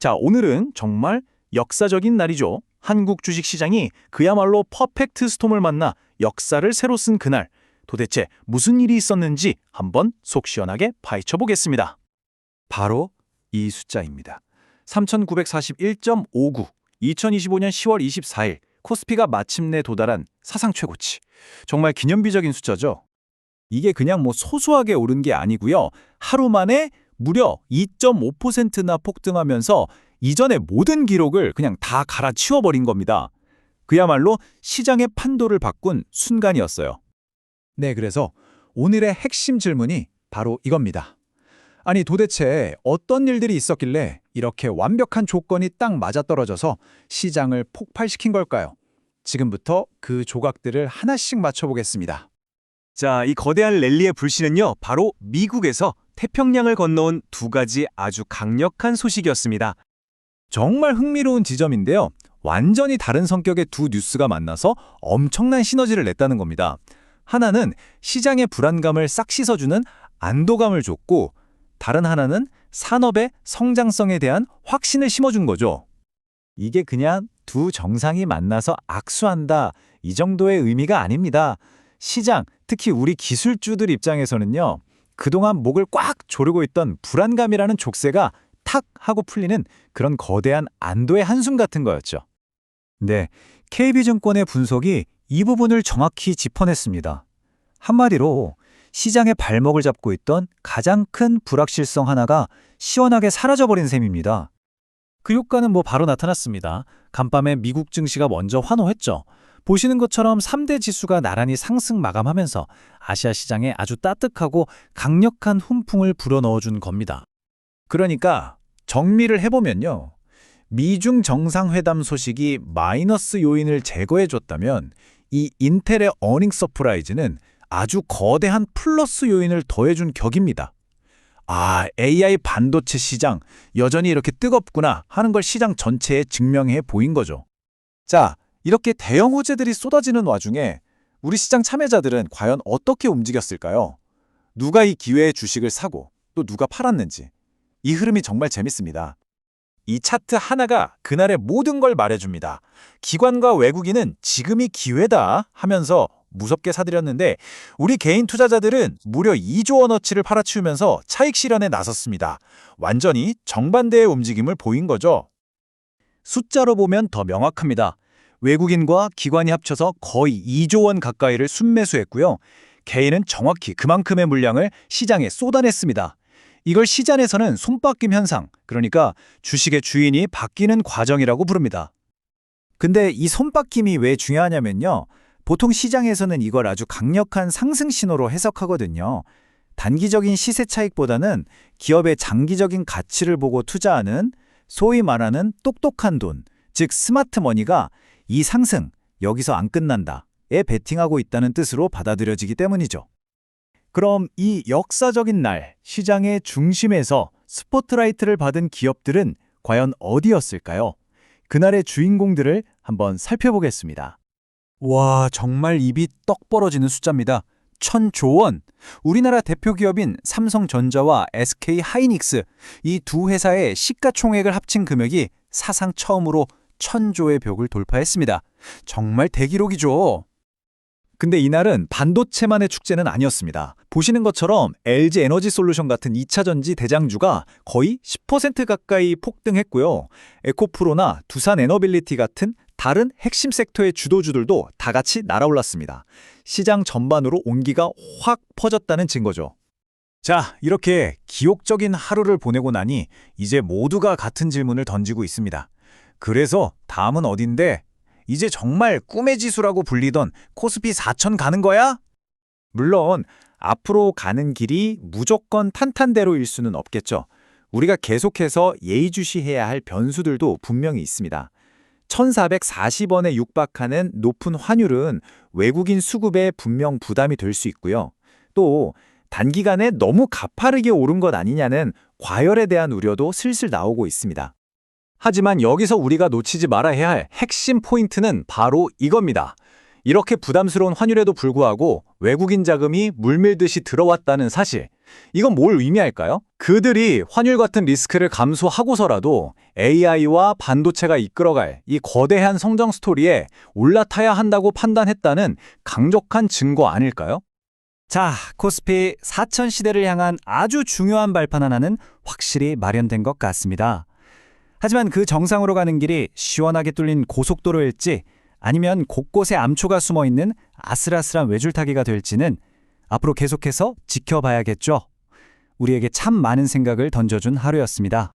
자, 오늘은 정말 역사적인 날이죠. 한국 주식시장이 그야말로 퍼펙트 스톰을 만나 역사를 새로 쓴 그날. 도대체 무슨 일이 있었는지 한번 속 시원하게 파헤쳐 보겠습니다. 바로 이 숫자입니다. 3941.59. 2025년 10월 24일 코스피가 마침내 도달한 사상 최고치. 정말 기념비적인 숫자죠. 이게 그냥 소소하게 오른 게 아니고요. 하루 만에 무려 2.5%나 폭등하면서 이전의 모든 기록을 그냥 다 갈아치워버린 겁니다. 그야말로 시장의 판도를 바꾼 순간이었어요. 네, 그래서 오늘의 핵심 질문이 바로 이겁니다. 아니, 도대체 어떤 일들이 있었길래 이렇게 완벽한 조건이 딱 맞아떨어져서 시장을 폭발시킨 걸까요? 지금부터 그 조각들을 하나씩 맞춰보겠습니다. 자, 이 거대한 랠리의 불씨는요, 바로 미국에서 태평양을 건너온 두 가지 아주 강력한 소식이었습니다. 정말 흥미로운 지점인데요. 완전히 다른 성격의 두 뉴스가 만나서 엄청난 시너지를 냈다는 겁니다. 하나는 시장의 불안감을 싹 씻어주는 안도감을 줬고, 다른 하나는 산업의 성장성에 대한 확신을 심어준 거죠. 이게 그냥 두 정상이 만나서 악수한다, 이 정도의 의미가 아닙니다. 시장, 특히 우리 기술주들 입장에서는요, 그동안 목을 꽉 조르고 있던 불안감이라는 족쇄가 탁 하고 풀리는 그런 거대한 안도의 한숨 같은 거였죠. 네, KB증권의 분석이 이 부분을 정확히 짚어냈습니다. 한마디로 시장의 발목을 잡고 있던 가장 큰 불확실성 하나가 시원하게 사라져버린 셈입니다. 그 효과는 바로 나타났습니다. 간밤에 미국 증시가 먼저 환호했죠. 보시는 것처럼 3대 지수가 나란히 상승 마감하면서 아시아 시장에 아주 따뜻하고 강력한 훈풍을 불어넣어준 겁니다. 그러니까 정리를 해보면요. 미중 정상회담 소식이 마이너스 요인을 제거해줬다면 이 인텔의 어닝 서프라이즈는 아주 거대한 플러스 요인을 더해준 격입니다. 아, AI 반도체 시장 여전히 이렇게 뜨겁구나 하는 걸 시장 전체에 증명해 보인 거죠. 자, 이렇게 대형 호재들이 쏟아지는 와중에 우리 시장 참여자들은 과연 어떻게 움직였을까요? 누가 이 기회에 주식을 사고 또 누가 팔았는지. 이 흐름이 정말 재밌습니다. 이 차트 하나가 그날의 모든 걸 말해줍니다. 기관과 외국인은 지금이 기회다 하면서 무섭게 사들였는데 우리 개인 투자자들은 무려 2조 원어치를 팔아치우면서 차익 실현에 나섰습니다. 완전히 정반대의 움직임을 보인 거죠. 숫자로 보면 더 명확합니다. 외국인과 기관이 합쳐서 거의 2조 원 가까이를 순매수했고요. 개인은 정확히 그만큼의 물량을 시장에 쏟아냈습니다. 이걸 시장에서는 손바뀜 현상, 그러니까 주식의 주인이 바뀌는 과정이라고 부릅니다. 근데 이 손바뀜이 왜 중요하냐면요. 보통 시장에서는 이걸 아주 강력한 상승 신호로 해석하거든요. 단기적인 시세 차익보다는 기업의 장기적인 가치를 보고 투자하는 소위 말하는 똑똑한 돈, 즉 스마트 머니가 이 상승, 여기서 안 끝난다에 베팅하고 있다는 뜻으로 받아들여지기 때문이죠. 그럼 이 역사적인 날, 시장의 중심에서 스포트라이트를 받은 기업들은 과연 어디였을까요? 그날의 주인공들을 한번 살펴보겠습니다. 와, 정말 입이 떡 벌어지는 숫자입니다. 1,000조 원! 우리나라 대표 기업인 삼성전자와 SK하이닉스, 이 두 회사의 시가총액을 합친 금액이 사상 처음으로 1,000조의 벽을 돌파했습니다. 정말 대기록이죠. 근데 이날은 반도체만의 축제는 아니었습니다. 보시는 것처럼 LG 에너지솔루션 같은 2차전지 대장주가 거의 10% 가까이 폭등했고요. 에코프로나 두산 에너빌리티 같은 다른 핵심 섹터의 주도주들도 다 같이 날아올랐습니다. 시장 전반으로 온기가 확 퍼졌다는 증거죠. 자, 이렇게 기록적인 하루를 보내고 나니 이제 모두가 같은 질문을 던지고 있습니다. 그래서 다음은 어딘데? 이제 정말 꿈의 지수라고 불리던 코스피 4,000 가는 거야? 물론 앞으로 가는 길이 무조건 탄탄대로일 수는 없겠죠. 우리가 계속해서 예의주시해야 할 변수들도 분명히 있습니다. 1,440원에 육박하는 높은 환율은 외국인 수급에 분명 부담이 될 수 있고요. 또 단기간에 너무 가파르게 오른 것 아니냐는 과열에 대한 우려도 슬슬 나오고 있습니다. 하지만 여기서 우리가 놓치지 말아야 할 핵심 포인트는 바로 이겁니다. 이렇게 부담스러운 환율에도 불구하고 외국인 자금이 물밀듯이 들어왔다는 사실. 이건 뭘 의미할까요? 그들이 환율 같은 리스크를 감수하고서라도 AI와 반도체가 이끌어갈 이 거대한 성장 스토리에 올라타야 한다고 판단했다는 강력한 증거 아닐까요? 자, 코스피 4000 시대를 향한 아주 중요한 발판 하나는 확실히 마련된 것 같습니다. 하지만 그 정상으로 가는 길이 시원하게 뚫린 고속도로일지 아니면 곳곳에 암초가 숨어있는 아슬아슬한 외줄타기가 될지는 앞으로 계속해서 지켜봐야겠죠. 우리에게 참 많은 생각을 던져준 하루였습니다.